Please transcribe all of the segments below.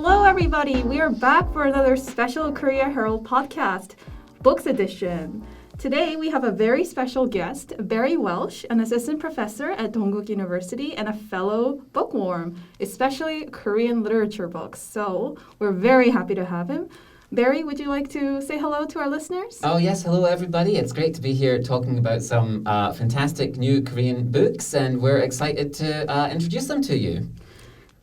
Hello, everybody. We are back for another special Korea Herald podcast, Books Edition. Today, we have a very special guest, Barry Welsh, an assistant professor at Dongguk University and a fellow bookworm, especially Korean literature books. So we're very happy to have him. Barry, would you like to say hello to our listeners? Oh, yes. Hello, everybody. It's great to be here talking about some fantastic new Korean books, and we're excited to introduce them to you.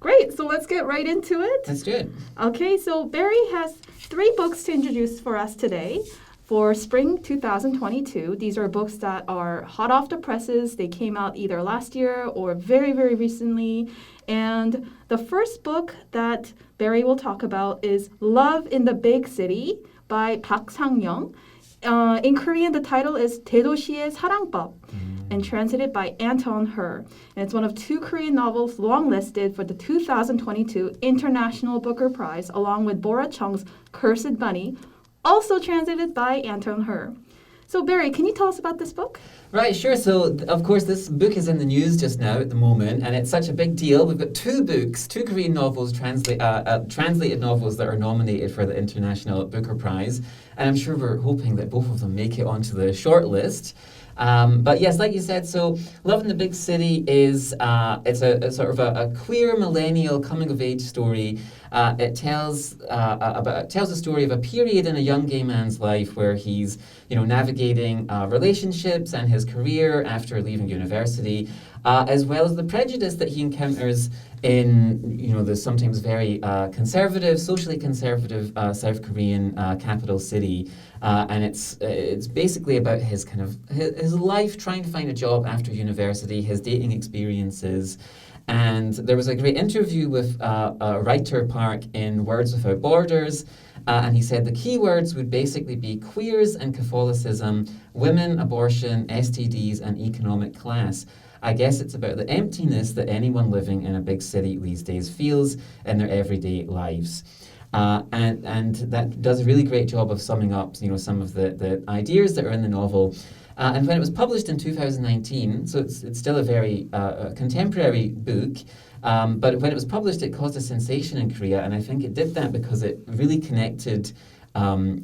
Great. So let's get right into it. Let's do it. Okay, so Barry has 3 books to introduce for us today. For spring 2022, these are books that are hot off the presses. They came out either last year or very, very recently. And the first book that Barry will talk about is Love in the Big City by Park Sang-young. In Korean, the title is 대도시의 사랑법 and translated by Anton Hur. And it's one of 2 Korean novels longlisted for the 2022 International Booker Prize, along with Bora Chung's Cursed Bunny, also translated by Anton Hur. So Barry, can you tell us about this book? Right, sure. So, of course, this book is in the news just now at the moment, and it's such a big deal. We've got 2 books, 2 Korean novels, translated novels that are nominated for the International Booker Prize, and I'm sure we're hoping that both of them make it onto the short list. But yes, like you said, so Love in the Big City is it's a sort of a queer millennial coming-of-age story. It tells the story of a period in a young gay man's life where he's navigating relationships and his career after leaving university, as well as the prejudice that he encounters in the sometimes very socially conservative South Korean capital city. And it's basically about his life trying to find a job after university, his dating experiences. And there was a great interview with writer Park in Words Without Borders, and he said the key words would basically be queers and Catholicism, women, abortion, STDs, and economic class. I guess it's about the emptiness that anyone living in a big city these days feels in their everyday lives. And that does a really great job of summing up, some of the ideas that are in the novel. And when it was published in 2019, so it's still a very contemporary book, but when it was published, it caused a sensation in Korea, and I think it did that because it really connected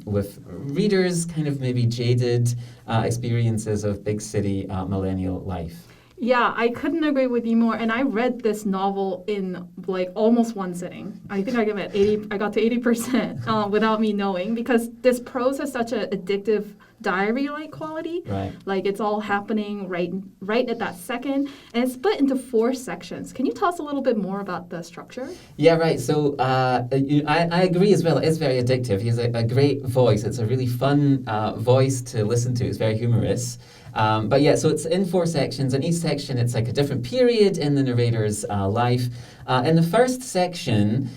with readers' kind of maybe jaded experiences of big city millennial life. Yeah, I couldn't agree with you more. And I read this novel in almost one sitting. I think I got to 80% without me knowing, because this prose has such an addictive diary-like quality. Right. Like it's all happening right at that second. And it's split into 4 sections. Can you tell us a little bit more about the structure? Yeah, right. So I agree as well. It is very addictive. He has a great voice. It's a really fun voice to listen to. It's very humorous. But yeah, so it's in 4 sections, and each section it's like a different period in the narrator's life. In the first section,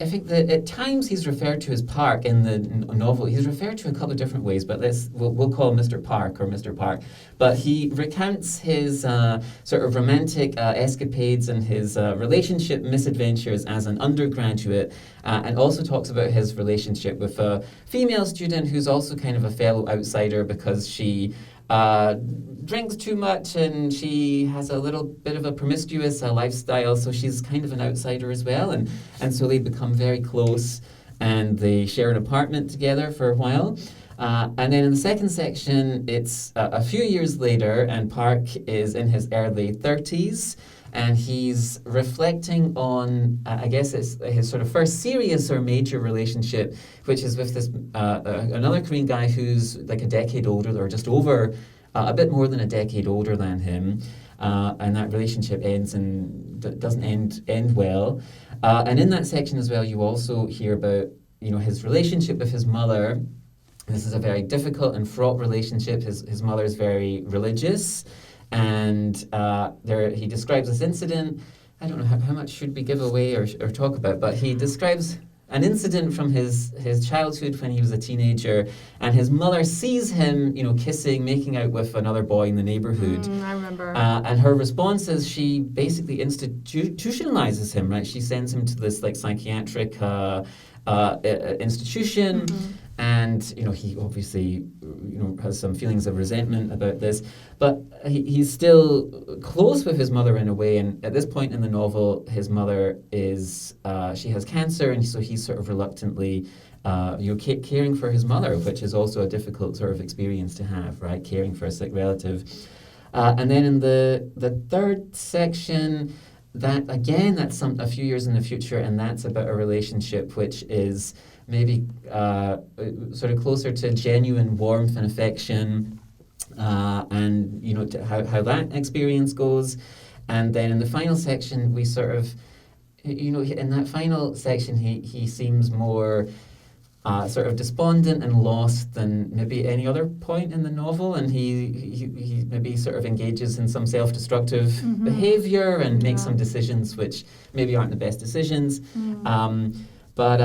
I think that at times he's referred to as Park in the novel. He's referred to a couple of different ways, but we'll call him Mr. Park or Mr. Park. But he recounts his sort of romantic escapades and his relationship misadventures as an undergraduate, and also talks about his relationship with a female student who's also kind of a fellow outsider because she drinks too much and she has a little bit of a promiscuous lifestyle, so she's kind of an outsider as well, and so they become very close and they share an apartment together for a while. And then in the second section, it's a few years later, and Park is in his early 30s, and he's reflecting on, I guess it's his sort of first serious or major relationship, which is with this another Korean guy who's like a decade older, or just over a bit more than a decade older than him. And that relationship ends and doesn't end well. And in that section as well, you also hear about his relationship with his mother. This is a very difficult and fraught relationship. His mother is very religious. And he describes this incident. I don't know how much should we give away or talk about, but he describes an incident from his childhood when he was a teenager, and his mother sees him, kissing, making out with another boy in the neighborhood. I remember. And her response is she basically institutionalizes him, right? She sends him to this psychiatric institution. Mm-hmm. And he obviously has some feelings of resentment about this, but he's still close with his mother in a way. And at this point in the novel, his mother is she has cancer, and so he's sort of reluctantly caring for his mother, which is also a difficult sort of experience to have, right? Caring for a sick relative. And then in the third section, that's a few years in the future, and that's about a relationship which is maybe sort of closer to genuine warmth and affection, and how that experience goes. And then in the final section, we sort of, in that final section, he seems more sort of despondent and lost than maybe any other point in the novel, and he maybe sort of engages in some self-destructive behavior and makes some decisions which maybe aren't the best decisions. But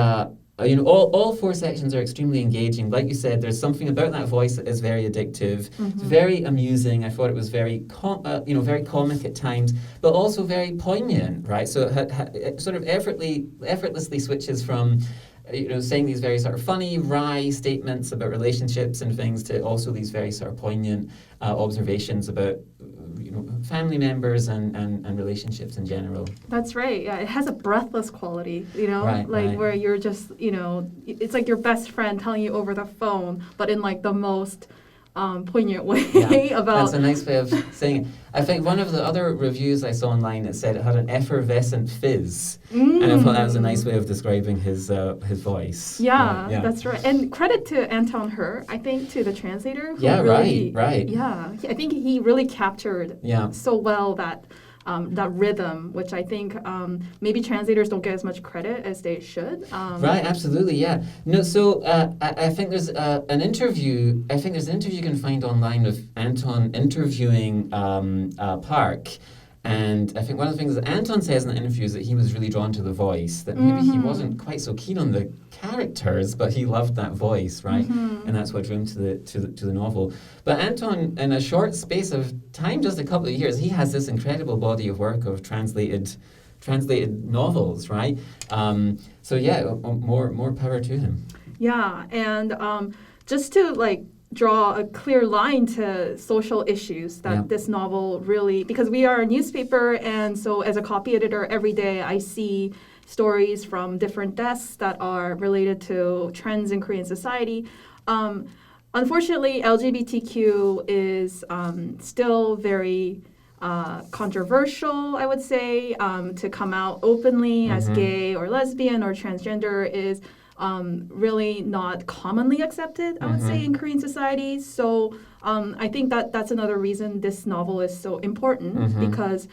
all four sections are extremely engaging. Like you said, there's something about that voice that is very addictive. It's very amusing. I thought it was very very comic at times, but also very poignant, right? So it sort of effortlessly switches from saying these very sort of funny, wry statements about relationships and things to also these very sort of poignant observations about family members and relationships in general. That's right. Yeah, it has a breathless quality, Right, where you're just, it's like your best friend telling you over the phone, but in like the most poignant way about... That's a nice way of saying it. I think one of the other reviews I saw online, it said it had an effervescent fizz. And I thought that was a nice way of describing his voice. Yeah, that's right. And credit to Anton Hur, I think, to the translator. Right. Yeah, I think he really captured so well that rhythm, which I think maybe translators don't get as much credit as they should. Right, absolutely, yeah. No, so I think there's an interview. I think there's an interview you can find online of Anton interviewing Park. And I think one of the things that Anton says in the interview is that he was really drawn to the voice, that maybe he wasn't quite so keen on the characters, but he loved that voice, right? And that's what drew him to the novel. But Anton, in a short space of time, just a couple of years, he has this incredible body of work of translated novels, right? So more power to him. Yeah, and just to draw a clear line to social issues that this novel really, because we are a newspaper, and so as a copy editor every day I see stories from different desks that are related to trends in Korean society. Unfortunately, LGBTQ is still very controversial, I would say. To come out openly as gay or lesbian or transgender is really not commonly accepted, I would say, in Korean society. So I think that's another reason this novel is so important, because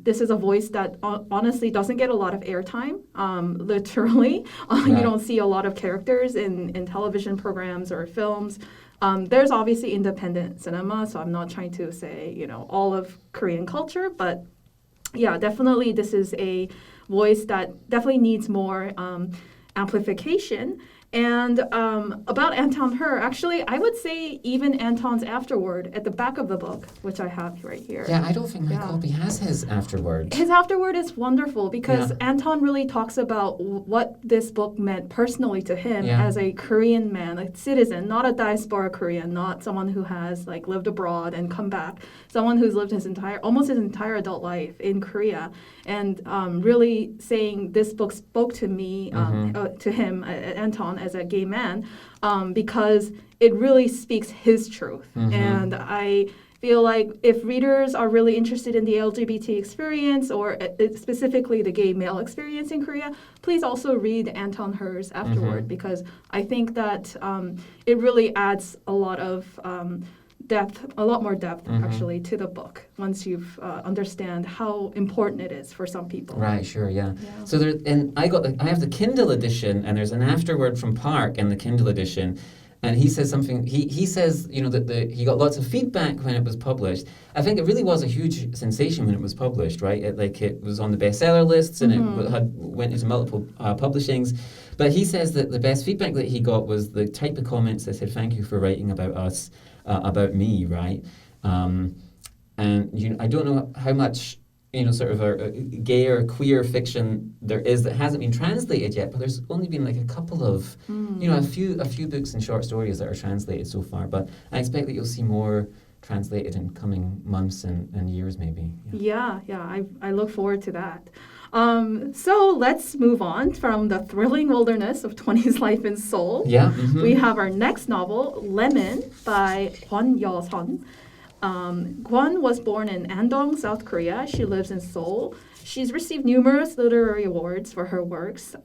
this is a voice that honestly doesn't get a lot of airtime, literally. You don't see a lot of characters in television programs or films. There's obviously independent cinema, so I'm not trying to say, all of Korean culture, but yeah, definitely this is a voice that definitely needs more amplification. And about Anton Hur, actually, I would say even Anton's afterword at the back of the book, which I have right here. Yeah, I don't think my copy has his afterword. His afterword is wonderful because Anton really talks about what this book meant personally to him as a Korean man, a citizen, not a diaspora Korean, not someone who has lived abroad and come back, someone who's lived almost his entire adult life in Korea, and really saying this book spoke to me, to him, Anton, as a gay man, because it really speaks his truth. And I feel like if readers are really interested in the LGBT experience, or specifically the gay male experience in Korea, please also read Anton Hur's afterword, because I think that it really adds a lot of a lot more depth, actually, to the book once you've understand how important it is for some people. Right, sure, yeah. So I have the Kindle edition, and there's an afterword from Park in the Kindle edition, and he says something. He says, that he got lots of feedback when it was published. I think it really was a huge sensation when it was published, right? It was on the bestseller lists, and it went into multiple publishings. But he says that the best feedback that he got was the type of comments that said, "Thank you for writing about us." About me, right? And I don't know how much sort of a gay or queer fiction there is that hasn't been translated yet, but there's only been like a couple of, a few books and short stories that are translated so far, but I expect that you'll see more translated in coming months and years maybe. Yeah, I look forward to that. So let's move on from the thrilling wilderness of 20s life in Seoul. Yeah. Mm-hmm. We have our next novel, Lemon, by Kwon Yeo-sun. Kwon was born in Andong, South Korea. She lives in Seoul. She's received numerous literary awards for her works.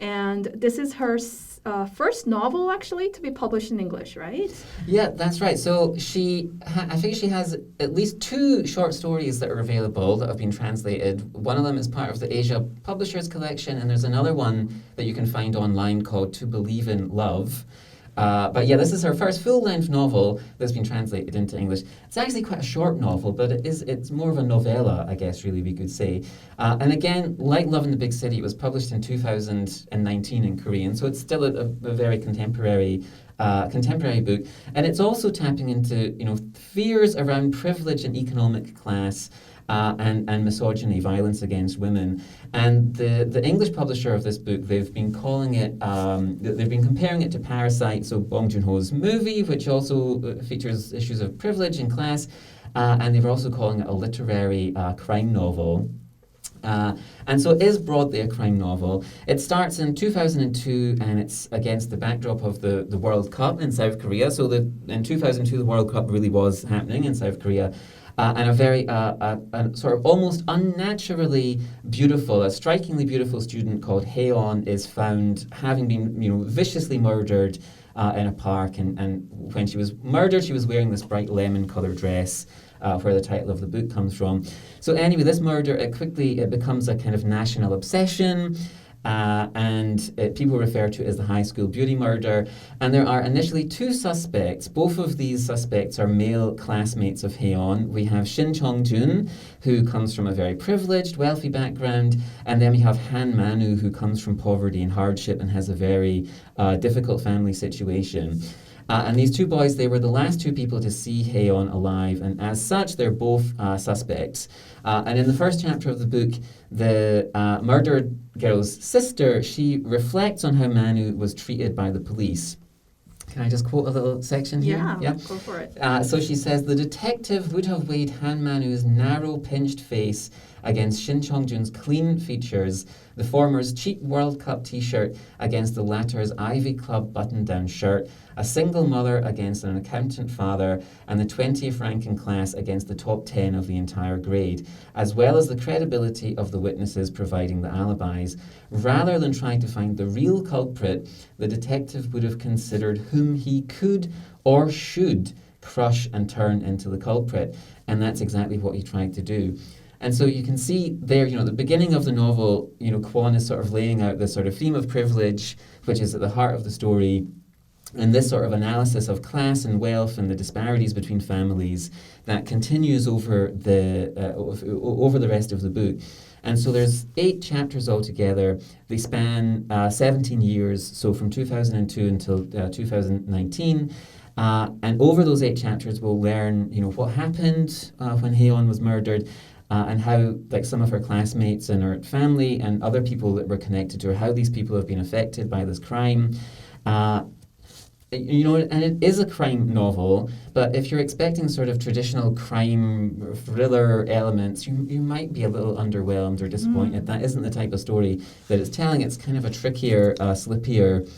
And this is her first novel, actually, to be published in English, right? Yeah, that's right. So I think she has at least 2 short stories that are available that have been translated. One of them is part of the Asia Publishers Collection, and there's another one that you can find online called To Believe in Love. But yeah, this is her first full-length novel that's been translated into English. It's actually quite a short novel, but it's more of a novella, I guess, really, we could say. And again, like Love in the Big City, it was published in 2019 in Korean, so it's still a very contemporary book. And it's also tapping into, fears around privilege and economic class, and misogyny, violence against women. And the English publisher of this book, they've been calling it, they've been comparing it to Parasite, so Bong Joon-ho's movie, which also features issues of privilege and class, and they're also calling it a literary crime novel. And so it is broadly a crime novel. It starts in 2002, and it's against the backdrop of the World Cup in South Korea. So in 2002, the World Cup really was happening in South Korea. And a very sort of almost unnaturally beautiful, a strikingly beautiful student called Hae-on is found having been, viciously murdered in a park. And when she was murdered, she was wearing this bright lemon-colored dress, where the title of the book comes from. So anyway, this murder, it becomes a kind of national obsession. And people refer to it as the high school beauty murder. And there are initially 2 suspects. Both of these suspects are male classmates of Hae-on. We have Shin Chong-jun, who comes from a very privileged, wealthy background. And then we have Han Manu, who comes from poverty and hardship and has a very difficult family situation. And these 2 boys, they were the last 2 people to see Hae-on alive, and as such, they're both suspects. And in the first chapter of the book, the murdered girl's sister, she reflects on how Manu was treated by the police. Can I just quote a little section here? Yeah, go for it. So she says, "The detective would have weighed Han Manu's narrow, pinched face against Shin Chong-jun's clean features, the former's cheap World Cup t-shirt against the latter's Ivy Club button-down shirt, a single mother against an accountant father, and the 20th ranking class against the top 10 of the entire grade, as well as the credibility of the witnesses providing the alibis. Rather than trying to find the real culprit, the detective would have considered whom he could or should crush and turn into the culprit." And that's exactly what he tried to do. And so you can see there, the beginning of the novel, Kwon is sort of laying out this sort of theme of privilege, which is at the heart of the story, and this sort of analysis of class and wealth and the disparities between families that continues over the rest of the book. And so there's 8 chapters altogether. They span 17 years, so from 2002 until 2019. And over those 8 chapters, we'll learn, what happened when Hae-on was murdered, and how, like, some of her classmates and her family and other people that were connected to her, how these people have been affected by this crime. And it is a crime novel, but if you're expecting sort of traditional crime thriller elements, you might be a little underwhelmed or disappointed. That isn't the type of story that it's telling. It's kind of a trickier, slippier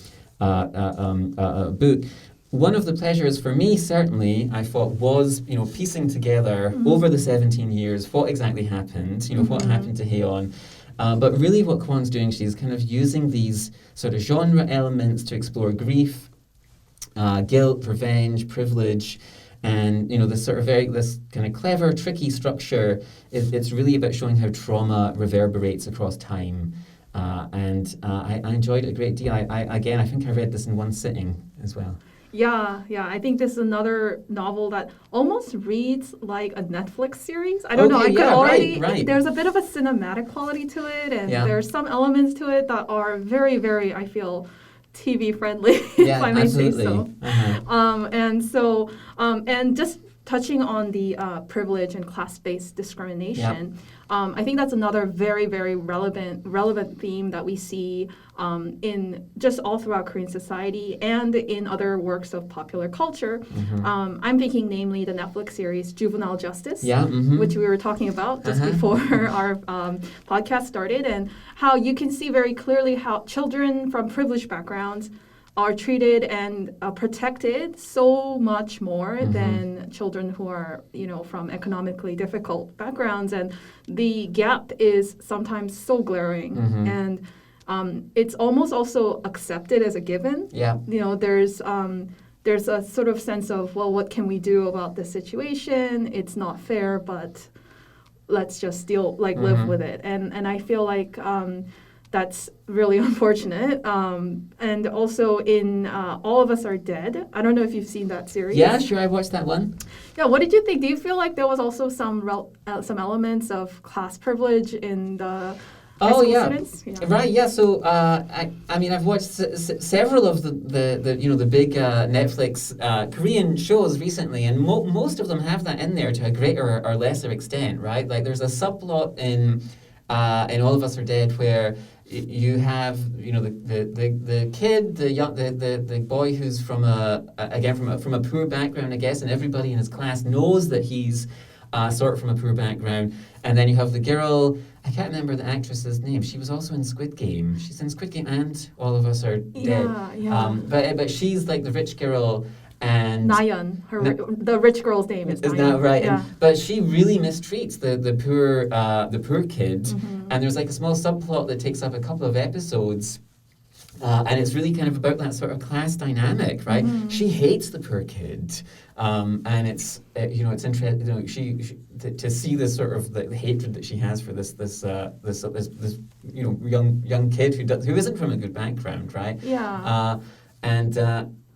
book. One of the pleasures for me, certainly, I thought, was, piecing together over the 17 years what exactly happened, what happened to Hae-on. But really what Kwon's doing, she's kind of using these sort of genre elements to explore grief, guilt, revenge, privilege, and this sort of this kind of clever, tricky structure. It's really about showing how trauma reverberates across time. And I enjoyed it a great deal. I think I read this in one sitting as well. Yeah. I think this is another novel that almost reads like a Netflix series. I don't know. I could already. Right. There's a bit of a cinematic quality to it, and there's some elements to it that are very, very, I feel, TV friendly, if I may say so. Uh-huh. And just touching on the privilege and class-based discrimination, I think that's another very, very relevant theme that we see in just all throughout Korean society and in other works of popular culture. I'm thinking namely the Netflix series Juvenile Justice, which we were talking about just before our podcast started, and how you can see very clearly how children from privileged backgrounds are treated and protected so much more than children who are, from economically difficult backgrounds. And the gap is sometimes so glaring. And it's almost also accepted as a given. There's a sort of sense of, well, what can we do about this situation? It's not fair, but let's just live with it. And I feel like that's really unfortunate. And also in All of Us Are Dead. I don't know if you've seen that series. Yeah, sure, I watched that one. Yeah, what did you think? Do you feel like there was also some elements of class privilege in the high school students? Yeah. Right, yeah. So, I mean, I've watched several of the big Netflix Korean shows recently, and most of them have that in there to a greater or lesser extent, right? Like, there's a subplot in All of Us Are Dead where you have, the kid, the boy who's from a poor background, I guess, and everybody in his class knows that he's sort of from a poor background. And then you have the girl, I can't remember the actress's name. She was also in Squid Game. She's in Squid Game and All of Us Are Dead. But she's like the rich girl. And Nayeon, the rich girl's name is Nayeon. Isn't that right? Yeah. But she really mistreats the poor kid, and there's like a small subplot that takes up a couple of episodes, and it's really kind of about that sort of class dynamic, right? She hates the poor kid, and it's interesting, she to see this sort of the hatred that she has for this young kid who isn't from a good background, right? Yeah.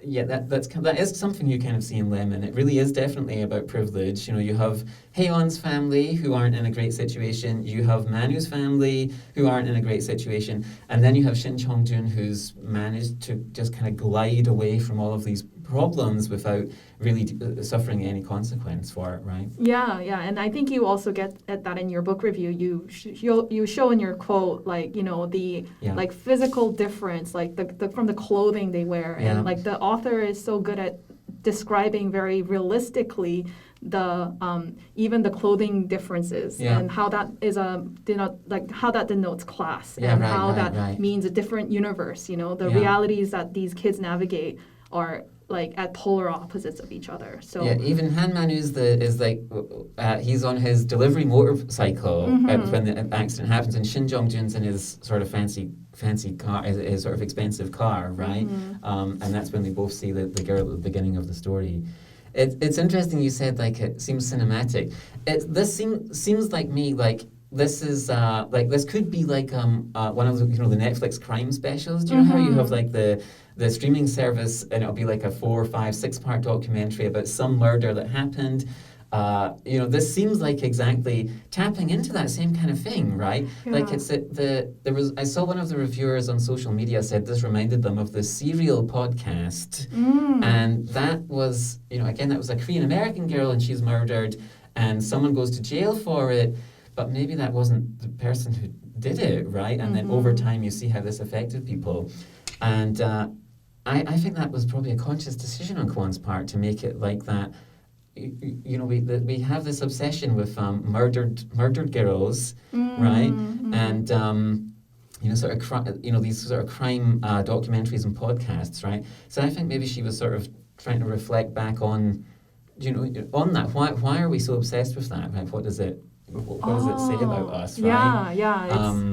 That is something you kind of see in Lemon. It really is definitely about privilege. You have Haeon's family who aren't in a great situation. You have Manu's family who aren't in a great situation. And then you have Shin Chong-jun who's managed to just kind of glide away from all of these problems without really suffering any consequence for it, right? Yeah. And I think you also get at that in your book review. You show in your quote, like physical difference, like the from the clothing they wear. And like the author is so good at describing very realistically the even the clothing differences and how that is how that denotes class and how that means a different universe. The realities that these kids navigate are like at polar opposites of each other. So even Han Manu he's on his delivery motorcycle when the accident happens, and Shin Jong-jun's in his sort of fancy car, his sort of expensive car, right? And that's when they both see the girl at the beginning of the story. It's interesting you said like it seems cinematic. This seems like me like. This is this could be like one of the the Netflix crime specials. Do you know how you have like the streaming service and it'll be like a 4, 5, 6-part documentary about some murder that happened. This seems like exactly tapping into that same kind of thing, right? Yeah. Like I saw one of the reviewers on social media said this reminded them of the Serial podcast, and that was again that was a Korean American girl and she's murdered and someone goes to jail for it. But maybe that wasn't the person who did it, right? And then over time you see how this affected people. And I think that was probably a conscious decision on Kwon's part to make it like that. We have this obsession with murdered girls, right? And these sort of crime documentaries and podcasts, right? So I think maybe she was sort of trying to reflect back on, on that. Why are we so obsessed with that? Right? What does it say about us, right?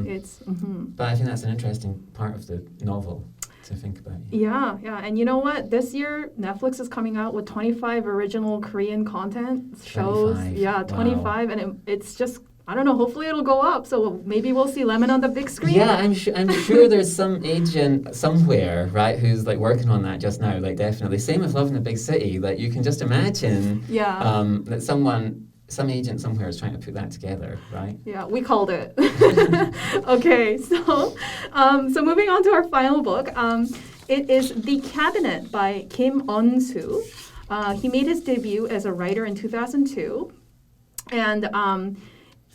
It's But I think that's an interesting part of the novel to think about. Yeah. And you know what? This year, Netflix is coming out with 25 original Korean content shows. 25. Wow. And it's just, I don't know, hopefully it'll go up. So maybe we'll see Lemon on the big screen. Yeah, I'm sure there's some agent somewhere, right, who's like working on that just now, like definitely. Same with Love in a Big City. Like you can just imagine that some agent somewhere is trying to put that together, right? Yeah, we called it. Okay, so moving on to our final book. It is The Cabinet by Kim Eun-soo. He made his debut as a writer in 2002, and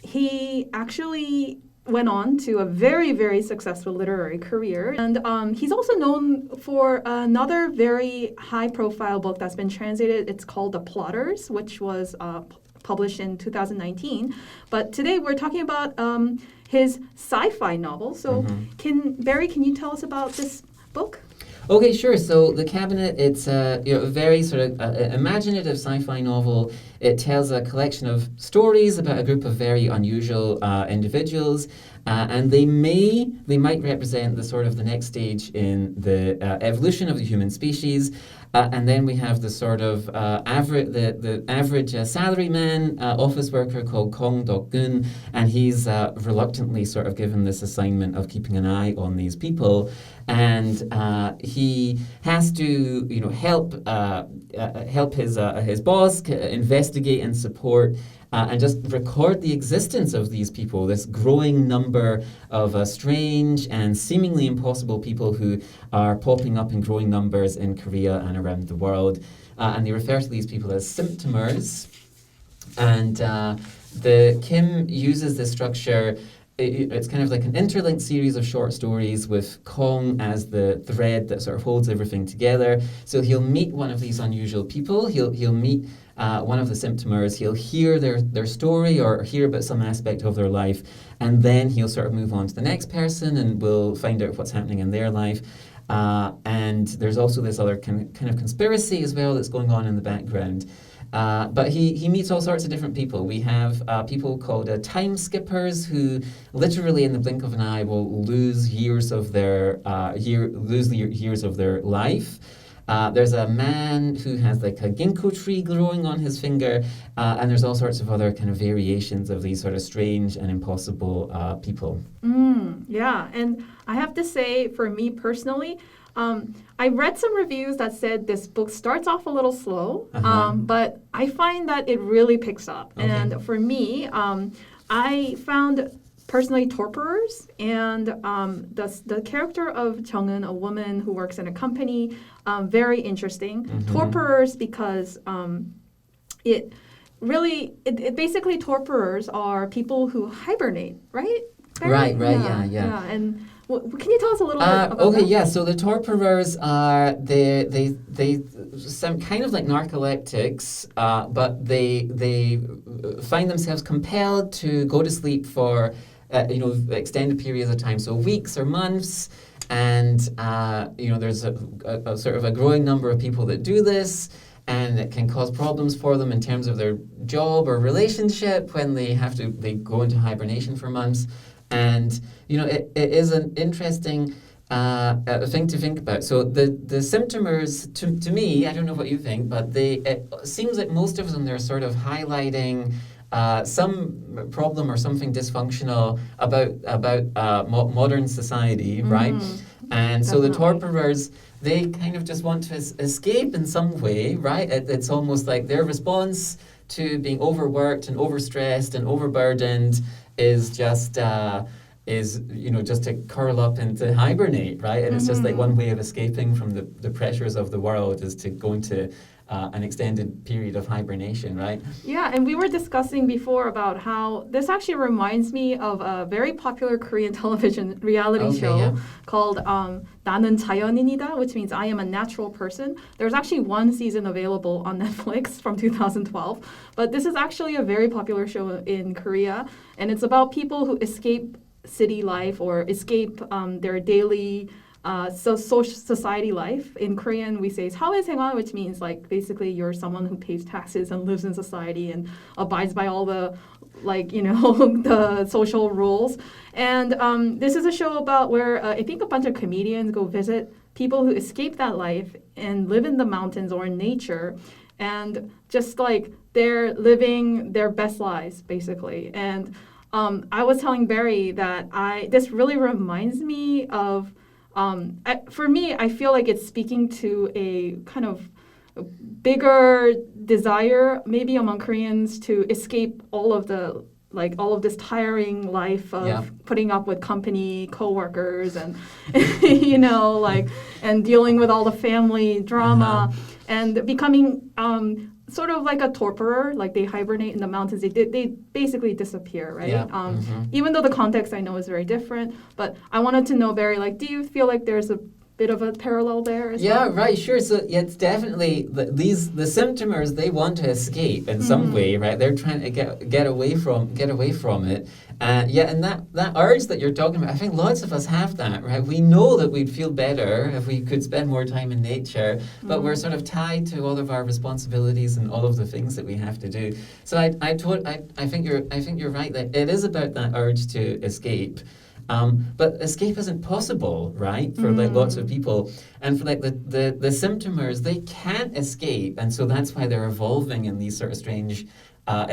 he actually went on to a very, very successful literary career. And he's also known for another very high-profile book that's been translated. It's called The Plotters, which was published in 2019. But today we're talking about his sci-fi novel. So Barry, can you tell us about this book? Okay, sure. So The Cabinet, it's a very sort of imaginative sci-fi novel. It tells a collection of stories about a group of very unusual individuals, and they might represent the sort of the next stage in the evolution of the human species. And then we have the sort of the average salaryman office worker called Kong Dok-gun, and he's reluctantly sort of given this assignment of keeping an eye on these people, and he has to help his boss investigate and support and just record the existence of these people, this growing number of strange and seemingly impossible people who are popping up in growing numbers in Korea and around the world. And they refer to these people as symptomers. And Kim uses this structure. It's kind of like an interlinked series of short stories with Kong as the thread that sort of holds everything together. So he'll meet one of these unusual people. He'll meet one of the symptomers. He'll hear their story or hear about some aspect of their life, and then he'll sort of move on to the next person, and we'll find out what's happening in their life. And there's also this other kind of conspiracy as well that's going on in the background. But he meets all sorts of different people. We have people called time skippers who literally in the blink of an eye will lose years of their years of their life. There's a man who has like a ginkgo tree growing on his finger, and there's all sorts of other kind of variations of these sort of strange and impossible people. Yeah, and I have to say, for me personally, I read some reviews that said this book starts off a little slow, but I find that it really picks up. Okay. And for me, I found personally Torpors and the character of Jung-eun, a woman who works in a company, very interesting. Torpors because it basically torpors are people who hibernate, right? Right, yeah. And can you tell us a little bit about that? Yeah. So the torporers are they some kind of like narcoleptics, but they find themselves compelled to go to sleep for extended periods of time, so weeks or months, and there's a sort of a growing number of people that do this. And it can cause problems for them in terms of their job or relationship when they go into hibernation for months. And it is an interesting thing to think about. So the symptomers, to me, I don't know what you think, but it seems like most of them, they're sort of highlighting some problem or something dysfunctional about modern society, right? And so the torporers, they kind of just want to escape in some way, right? It's almost like their response to being overworked and overstressed and overburdened is just just to curl up and to hibernate, right? And it's just like one way of escaping from the pressures of the world is to go into an extended period of hibernation, right? Yeah, and we were discussing before about how this actually reminds me of a very popular Korean television reality show called 나는 자연인이다, which means I am a natural person. There's actually one season available on Netflix from 2012, but this is actually a very popular show in Korea, and it's about people who escape city life or escape their daily social society life. In Korean, we say 사회생활, which means like basically you're someone who pays taxes and lives in society and abides by all the the social rules. And this is a show about where I think a bunch of comedians go visit people who escape that life and live in the mountains or in nature, and just like they're living their best lives basically. And I was telling Barry that this really reminds me of. For me, I feel like it's speaking to a kind of bigger desire, maybe among Koreans, to escape all of this tiring life of putting up with company, coworkers, and and dealing with all the family drama. and becoming sort of like a torpor, like they hibernate in the mountains. They basically disappear, right? Yeah. Even though the context I know is very different, but I wanted to know, Barry, like, do you feel like there's a bit of a parallel there as well? Right, sure. So it's definitely the symptomers, they want to escape in some way, right? They're trying to get away from it. And that urge that you're talking about, I think lots of us have that, right? We know that we'd feel better if we could spend more time in nature, but we're sort of tied to all of our responsibilities and all of the things that we have to do. So I think you're right that it is about that urge to escape. But escape isn't possible, right, for like lots of people, and for like the symptomers, they can't escape, and so that's why they're evolving in these sort of strange. They're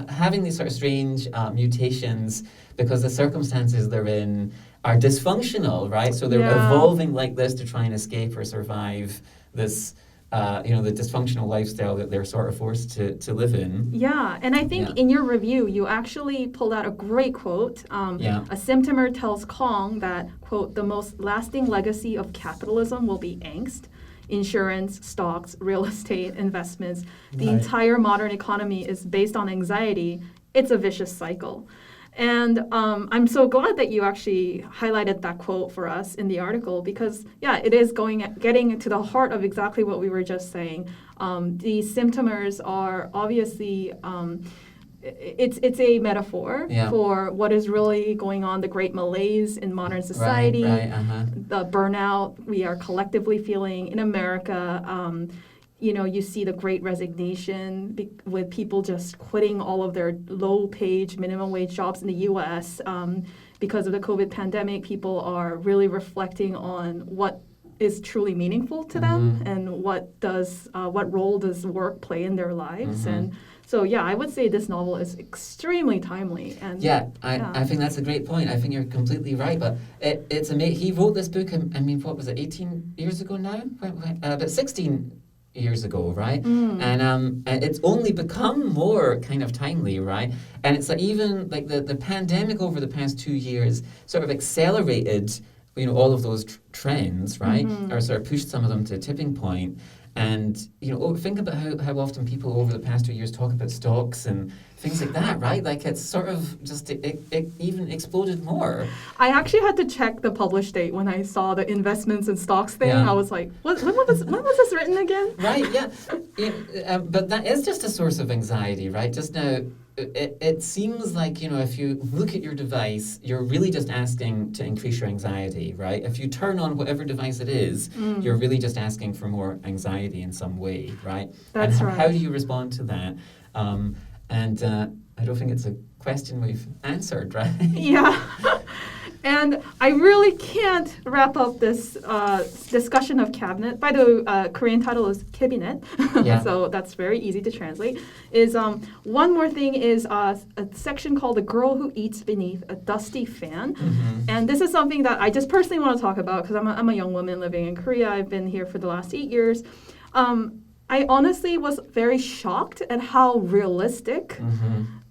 having these sort of strange mutations because the circumstances they're in are dysfunctional, right? So they're evolving like this to try and escape or survive this. The dysfunctional lifestyle that they're sort of forced to live in. Yeah, and I think in your review, you actually pulled out a great quote. A symptomer tells Kong that, quote, the most lasting legacy of capitalism will be angst. Insurance, stocks, real estate, investments. The entire modern economy is based on anxiety. It's a vicious cycle. And I'm so glad that you actually highlighted that quote for us in the article because, it is getting to the heart of exactly what we were just saying. The symptomers are obviously, it's a metaphor for what is really going on, the great malaise in modern society, the burnout we are collectively feeling in America. You see the great resignation with people just quitting all of their low-paid minimum wage jobs in the U.S. Because of the COVID pandemic. People are really reflecting on what is truly meaningful to them and what role does work play in their lives. And so, I would say this novel is extremely timely. And I think that's a great point. I think you're completely right. But it's amazing. He wrote this book, what was it, 18 years ago now? About 16 years ago, right? And it's only become more kind of timely, right? And it's like even like the pandemic over the past 2 years sort of accelerated, all of those trends, right? Or sort of pushed some of them to a tipping point. And, think about how often people over the past 2 years talk about stocks and things like that, right? Like it's sort of just, it even exploded more. I actually had to check the publish date when I saw the investments and stocks thing. I was like, when was this written again? Right, but that is just a source of anxiety, right? Just now, it seems like, if you look at your device, you're really just asking to increase your anxiety, right? If you turn on whatever device it is, you're really just asking for more anxiety in some way, right? That's and right. How do you respond to that? I don't think it's a question we've answered, right? Yeah. And I really can't wrap up this discussion of cabinet. By the way, Korean title is cabinet, so that's very easy to translate. One more thing is a section called "The Girl Who Eats Beneath a Dusty Fan," and this is something that I just personally want to talk about because I'm a young woman living in Korea. I've been here for the last 8 years. I honestly was very shocked at how realistic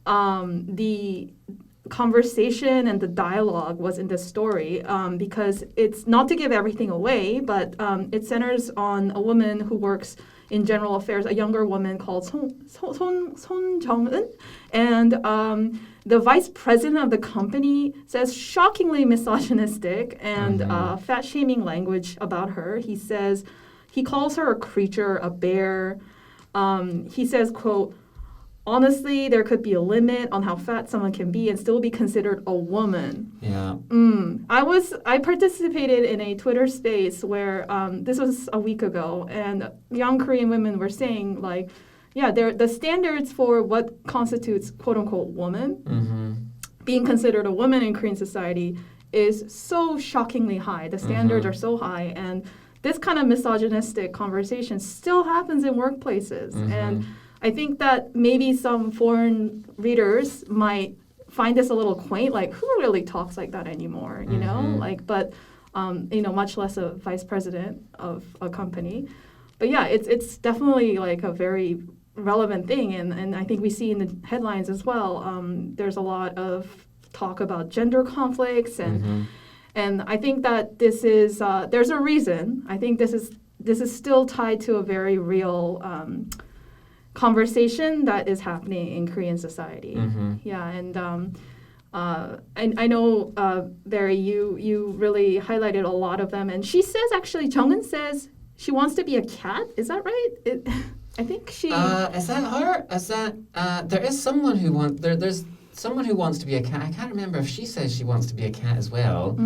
the conversation and the dialogue was in this story because it's not to give everything away, but it centers on a woman who works in general affairs, a younger woman called Son Jung-eun, and the vice president of the company says shockingly misogynistic and fat-shaming language about her. He calls her a creature, a bear. He says, quote, honestly, there could be a limit on how fat someone can be and still be considered a woman. Yeah. I participated in a Twitter space where this was a week ago, and young Korean women were saying, like, the standards for what constitutes quote unquote woman, being considered a woman in Korean society is so shockingly high. The standards are so high, and this kind of misogynistic conversation still happens in workplaces. And I think that maybe some foreign readers might find this a little quaint, like who really talks like that anymore, you know? But much less a vice president of a company. But it's definitely like a very relevant thing, and I think we see in the headlines as well. There's a lot of talk about gender conflicts and And I think that this is there's a reason. I think this is still tied to a very real conversation that is happening in Korean society. Yeah, and I know, Barry, you really highlighted a lot of them. And she says, actually, Jung-eun says she wants to be a cat. Is that right? I think she... Is that her? Is that... there is someone who wants... There's someone who wants to be a cat. I can't remember if she says she wants to be a cat as well.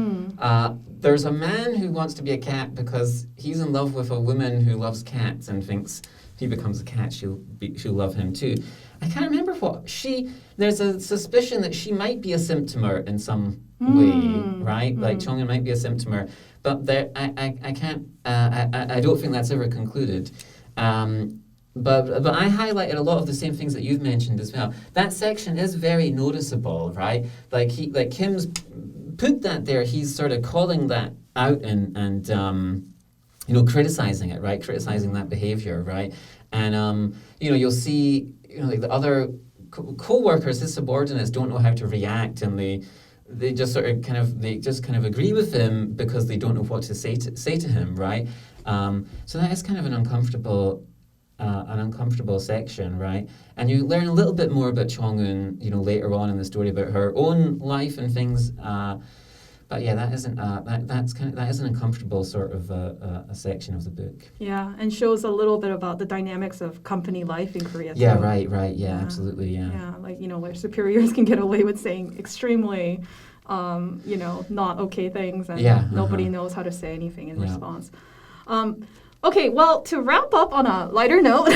There's a man who wants to be a cat because he's in love with a woman who loves cats and thinks if he becomes a cat, she'll love him too. I can't remember what she... There's a suspicion that she might be a symptomer in some way, right? Like Jung-eun might be a symptomer, but there, I can't... I don't think that's ever concluded. But I highlighted a lot of the same things that you've mentioned as well. That section is very noticeable, right? Like Kim's put that there. He's sort of calling that out and criticizing it, right? Criticizing that behavior, right? And you'll see, like the other co-workers, his subordinates, don't know how to react, and they just sort of kind of agree with him because they don't know what to say to him, right? So that is kind of an uncomfortable section, right? And you learn a little bit more about Jung-eun, later on in the story, about her own life and things. But yeah, that isn't that is an uncomfortable sort of a section of the book. Yeah, and shows a little bit about the dynamics of company life in Korea. Yeah, too. right. Yeah, absolutely. Yeah. Yeah, like where superiors can get away with saying extremely, not okay things, and nobody knows how to say anything in response. Okay, well, to wrap up on a lighter note,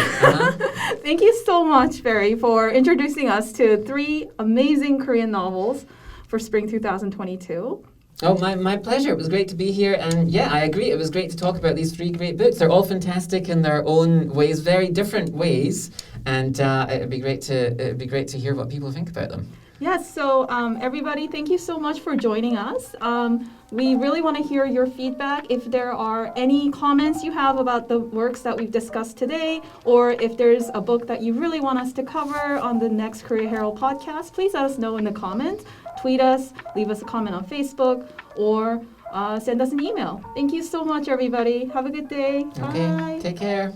thank you so much, Barry, for introducing us to 3 amazing Korean novels for spring 2022. Oh, my pleasure. It was great to be here. And yeah, I agree. It was great to talk about these 3 great books. They're all fantastic in their own ways, very different ways. And it'd be great to hear what people think about them. Yes, so everybody, thank you so much for joining us. We really want to hear your feedback. If there are any comments you have about the works that we've discussed today, or if there's a book that you really want us to cover on the next Korea Herald podcast, please let us know in the comments. Tweet us, leave us a comment on Facebook, or send us an email. Thank you so much, everybody. Have a good day. Okay, Bye. take care.